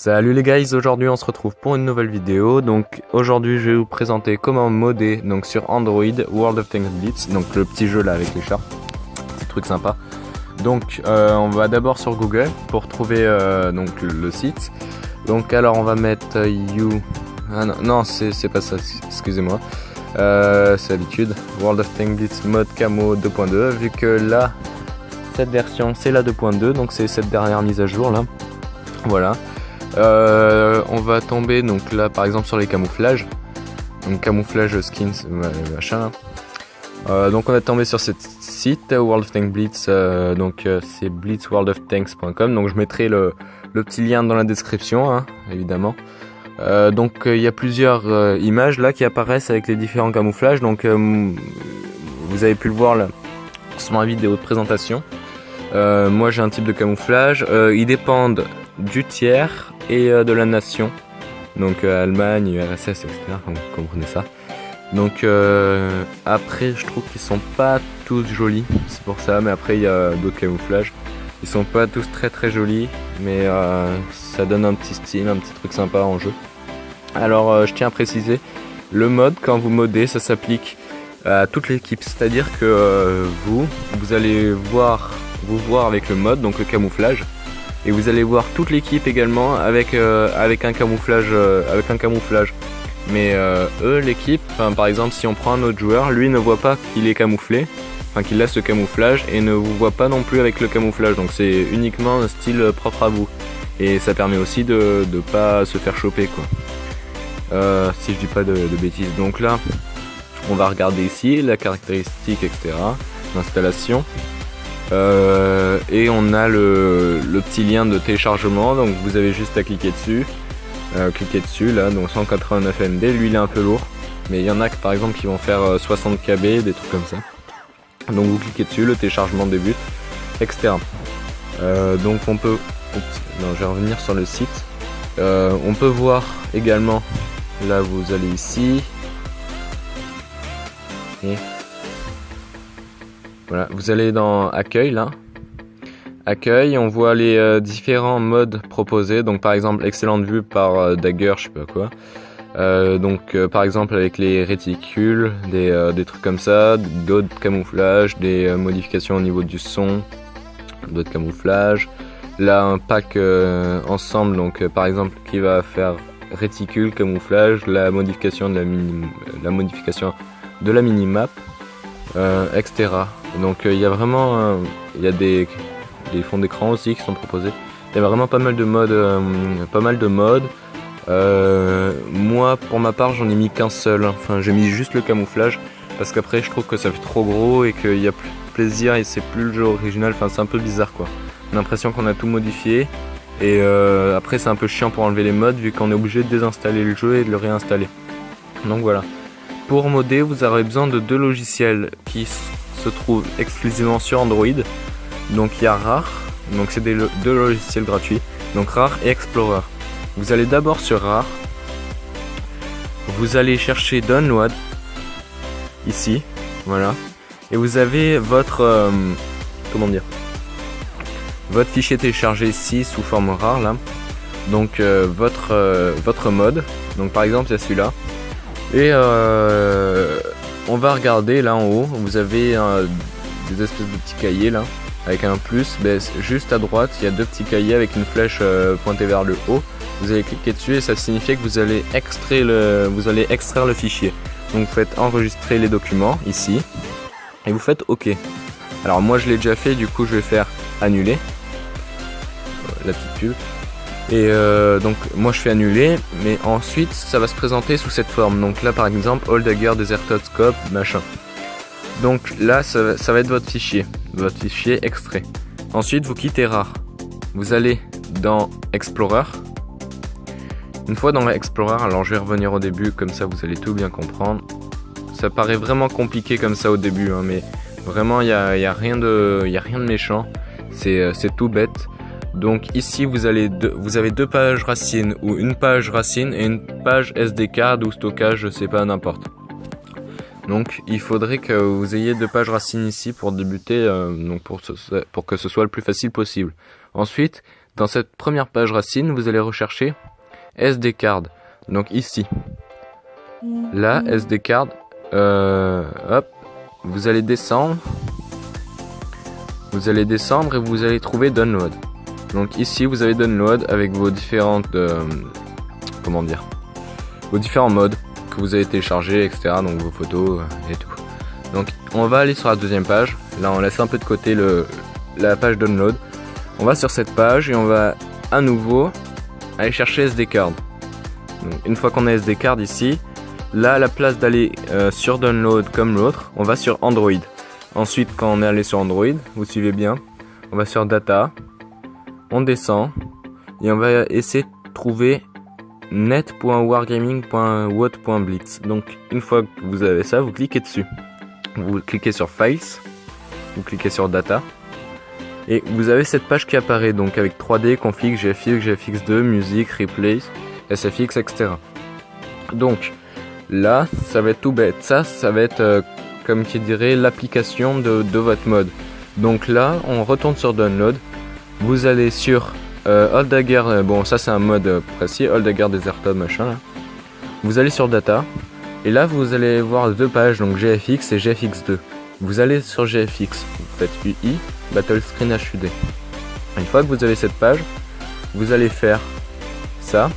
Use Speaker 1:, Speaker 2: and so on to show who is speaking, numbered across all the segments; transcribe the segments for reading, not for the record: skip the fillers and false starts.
Speaker 1: Salut les guys, aujourd'hui on se retrouve pour une nouvelle vidéo. Donc aujourd'hui je vais vous présenter comment modder donc sur Android World of Tanks Blitz, donc le petit jeu là avec les chats, petit truc sympa. Donc on va d'abord sur Google pour trouver donc le site. Donc alors on va mettre ah non c'est pas ça, excusez-moi, c'est l'habitude, World of Tanks Blitz mode camo 2.2, vu que là cette version c'est la 2.2, donc c'est cette dernière mise à jour là, voilà. On va tomber donc là par exemple sur les camouflages, donc camouflage skins machin. Donc on va tomber sur ce site World of Tanks Blitz, donc c'est blitzworldoftanks.com, donc je mettrai le petit lien dans la description hein, évidemment. Donc il y a plusieurs images là qui apparaissent avec les différents camouflages, donc vous avez pu le voir là sur ma vidéo de présentation. Moi j'ai un type de camouflage, ils dépendent du tiers et de la nation, donc Allemagne, URSS, etc. Vous comprenez ça. Donc après je trouve qu'ils sont pas tous jolis, c'est pour ça, mais après il y a d'autres camouflages, ils sont pas tous très jolis, mais ça donne un petit style, un petit truc sympa en jeu. Alors je tiens à préciser, le mode quand vous modez ça s'applique à toute l'équipe, c'est-à-dire que vous allez vous voir avec le mode, donc le camouflage, et vous allez voir toute l'équipe également avec un camouflage, mais eux l'équipe, par exemple si on prend un autre joueur, lui ne voit pas qu'il est camouflé, enfin qu'il a ce camouflage, et ne vous voit pas non plus avec le camouflage, donc c'est uniquement un style propre à vous, et ça permet aussi de pas se faire choper quoi, si je dis pas de bêtises. Donc là on va regarder ici la caractéristique, etc., l'installation. Et on a le petit lien de téléchargement, donc vous avez juste à cliquer dessus, là, donc 189 MB, lui il est un peu lourd, mais il y en a que par exemple qui vont faire 60 KB, des trucs comme ça, donc vous cliquez dessus, le téléchargement débute, etc. Donc on peut, je vais revenir sur le site, on peut voir également, là vous allez ici, et voilà, vous allez dans accueil là. Accueil, on voit les différents modes proposés. Donc par exemple excellente vue par Dagger, je sais pas quoi. Par exemple avec les réticules, des trucs comme ça, d'autres camouflages, des modifications au niveau du son, d'autres camouflages. Là un pack ensemble, donc par exemple qui va faire réticule, camouflage, la modification de la minimap, etc. Donc il y a vraiment il y a des fonds d'écran aussi qui sont proposés. Il y a vraiment pas mal de modes, moi pour ma part j'en ai mis qu'un seul, enfin j'ai mis juste le camouflage parce qu'après je trouve que ça fait trop gros et qu'il y a plus de plaisir et c'est plus le jeu original, enfin c'est un peu bizarre quoi. On a l'impression qu'on a tout modifié et après c'est un peu chiant pour enlever les modes vu qu'on est obligé de désinstaller le jeu et de le réinstaller. Donc voilà. Pour modder, vous aurez besoin de deux logiciels qui se trouvent exclusivement sur Android. Donc il y a Rare, donc c'est deux logiciels gratuits, donc Rare et Explorer. Vous allez d'abord sur Rare, vous allez chercher Download, ici, voilà, et vous avez votre, votre fichier téléchargé ici sous forme Rare là. Donc votre mode, donc par exemple il y a celui-là. Et on va regarder là en haut, vous avez des espèces de petits cahiers là, avec un plus, juste à droite il y a deux petits cahiers avec une flèche pointée vers le haut. Vous allez cliquer dessus et ça signifie que vous allez extraire le fichier. Donc vous faites enregistrer les documents ici, et vous faites OK. Alors moi je l'ai déjà fait, du coup je vais faire annuler, la petite pub. Et donc moi je fais annuler, mais ensuite ça va se présenter sous cette forme. Donc là par exemple All Dagger Desert Hot Scope machin. Donc là ça va être votre fichier extrait. Ensuite vous quittez Rare, vous allez dans Explorer. Une fois dans Explorer, alors je vais revenir au début comme ça vous allez tout bien comprendre. Ça paraît vraiment compliqué comme ça au début hein, mais vraiment il y a rien de méchant, c'est tout bête. Donc ici vous avez deux pages racines, ou une page racine et une page SD card ou stockage, je sais pas, n'importe. Donc il faudrait que vous ayez deux pages racines ici pour débuter, donc pour que ce soit le plus facile possible. Ensuite dans cette première page racine, vous allez rechercher SD card. Donc ici. Là, SD card. Hop. Vous allez descendre. Vous allez descendre et vous allez trouver download. Donc ici, vous avez download avec vos différentes, comment dire, vos différents modes que vous avez téléchargés, etc. Donc vos photos et tout. Donc on va aller sur la deuxième page. Là, on laisse un peu de côté la page download. On va sur cette page et on va à nouveau aller chercher SD card. Donc, une fois qu'on a SD card ici, là, à la place d'aller sur download comme l'autre, on va sur Android. Ensuite, quand on est allé sur Android, vous suivez bien, on va sur data, on descend et on va essayer de trouver net.wargaming.what.blitz. Donc une fois que vous avez ça, vous cliquez dessus. Vous cliquez sur Files, vous cliquez sur Data et vous avez cette page qui apparaît donc avec 3D, config, GFX, GFX2, musique, replay, SFX, etc. Donc là, ça va être tout bête. Ça va être comme qui dirait l'application de votre mode. Donc là, on retourne sur Download. Vous allez sur Oldagger, bon ça c'est un mode précis, Oldagger Deserted machin là. Vous allez sur Data et là vous allez voir deux pages, donc GFX et GFX2. Vous allez sur GFX, vous faites UI, Battle Screen HUD. Une fois que vous avez cette page, vous allez faire ça.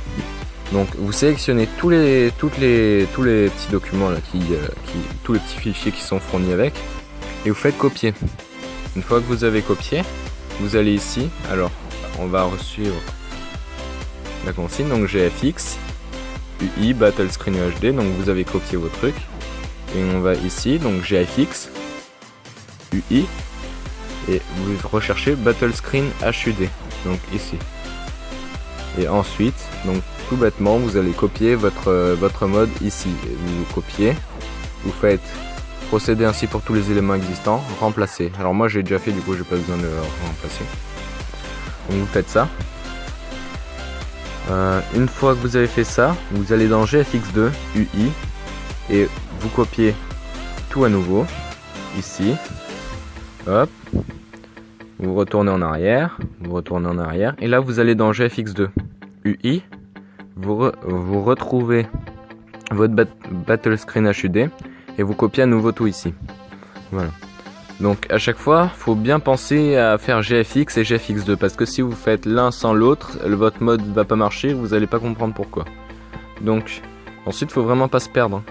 Speaker 1: Donc vous sélectionnez tous les petits documents là, tous les petits fichiers qui sont fournis avec et vous faites copier. Une fois que vous avez copié, vous allez ici, alors on va suivre la consigne, donc GFX, UI, Battle Screen HD, donc vous avez copié vos trucs, et on va ici, donc GFX, UI, et vous recherchez Battle Screen HUD, donc ici. Et ensuite, donc tout bêtement, vous allez copier votre mode ici, et vous copiez, vous faites procéder ainsi pour tous les éléments existants, remplacer. Alors moi j'ai déjà fait, du coup j'ai pas besoin de remplacer. Donc vous faites ça. Une fois que vous avez fait ça, vous allez dans GFX2, UI, et vous copiez tout à nouveau, ici. Hop. Vous retournez en arrière, et là vous allez dans GFX2, UI, vous retrouvez votre Battle Screen HUD, et vous copiez à nouveau tout ici. Voilà. Donc à chaque fois, faut bien penser à faire GFX et GFX2 parce que si vous faites l'un sans l'autre, votre mode va pas marcher, vous allez pas comprendre pourquoi. Donc ensuite, faut vraiment pas se perdre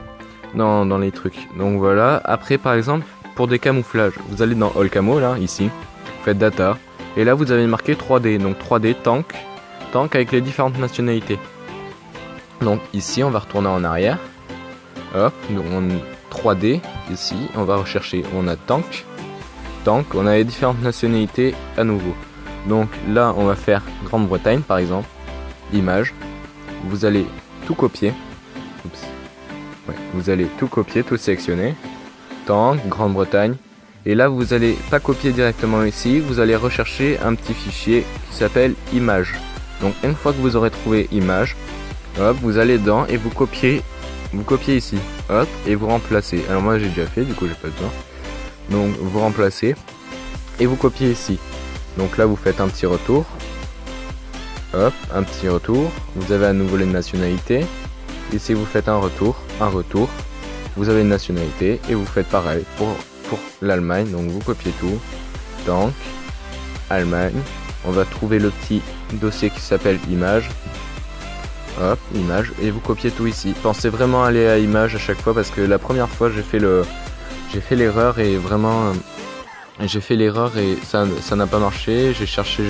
Speaker 1: dans les trucs. Donc voilà. Après, par exemple, pour des camouflages, vous allez dans All Camo là, ici, vous faites Data, et là vous avez marqué 3D. Donc 3D tank avec les différentes nationalités. Donc ici, on va retourner en arrière. Hop, donc 3D ici, on va rechercher, on a tank, on a les différentes nationalités à nouveau. Donc là on va faire Grande-Bretagne par exemple, image, vous allez tout copier, vous allez tout copier, tout sélectionner, tank, Grande-Bretagne, et là vous allez pas copier directement ici, vous allez rechercher un petit fichier qui s'appelle image. Donc une fois que vous aurez trouvé image, hop, vous allez dedans et vous copiez ici, hop, et vous remplacez. Alors moi j'ai déjà fait, du coup j'ai pas besoin. Donc vous remplacez et vous copiez ici. Donc là vous faites un petit retour, hop, un petit retour. Vous avez à nouveau les nationalités. Ici vous faites un retour. Vous avez une nationalité et vous faites pareil pour l'Allemagne. Donc vous copiez tout, tank, Allemagne. On va trouver le petit dossier qui s'appelle image. Hop, image, et vous copiez tout ici. Pensez vraiment à aller à image à chaque fois parce que la première fois j'ai fait l'erreur et vraiment ça n'a pas marché. J'ai cherché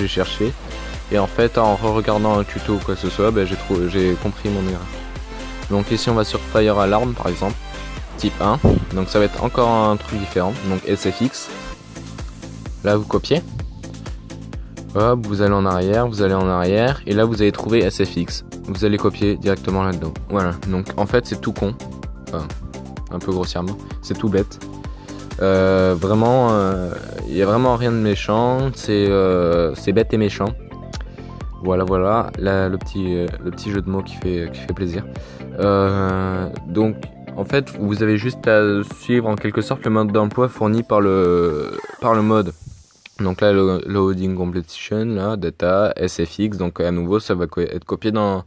Speaker 1: et en fait en regardant un tuto ou quoi que ce soit, j'ai compris mon erreur. Donc ici on va sur Fire Alarm par exemple, type 1, donc ça va être encore un truc différent. Donc SFX, là vous copiez. Hop, vous allez en arrière, et là vous allez trouver SFX. Vous allez copier directement là-dedans. Voilà, donc en fait c'est tout con. Enfin, un peu grossièrement. C'est tout bête. Vraiment, il n'y a vraiment rien de méchant. C'est bête et méchant. Voilà, le petit jeu de mots qui fait plaisir. Donc, en fait, vous avez juste à suivre en quelque sorte le mode d'emploi fourni par le mode. Donc là, loading completion, là, data, SFX, donc à nouveau, ça va être copié dans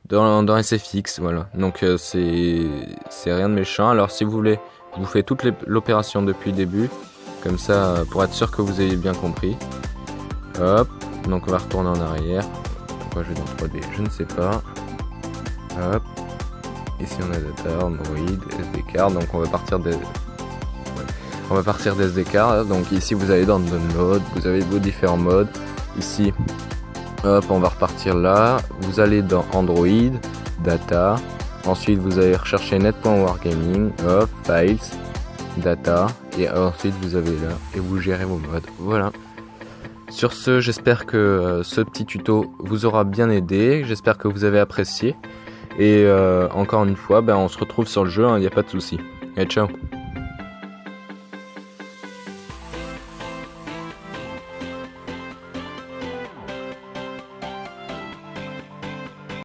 Speaker 1: SFX, voilà. Donc c'est rien de méchant. Alors si vous voulez, vous faites toute l'opération depuis le début, comme ça, pour être sûr que vous ayez bien compris. Hop, donc on va retourner en arrière. Pourquoi je vais dans 3D, je ne sais pas. Hop, ici on a data, Android, SD card, donc on va partir des... On va partir des SD cards, donc ici vous allez dans Download, vous avez vos différents modes. Ici, hop, on va repartir là. Vous allez dans Android, Data. Ensuite, vous allez rechercher Net.Wargaming, hop, Files, Data. Et ensuite, vous avez là et vous gérez vos modes. Voilà. Sur ce, j'espère que ce petit tuto vous aura bien aidé. J'espère que vous avez apprécié. Et encore une fois, on se retrouve sur le jeu, il n'y a pas de souci. Et ciao.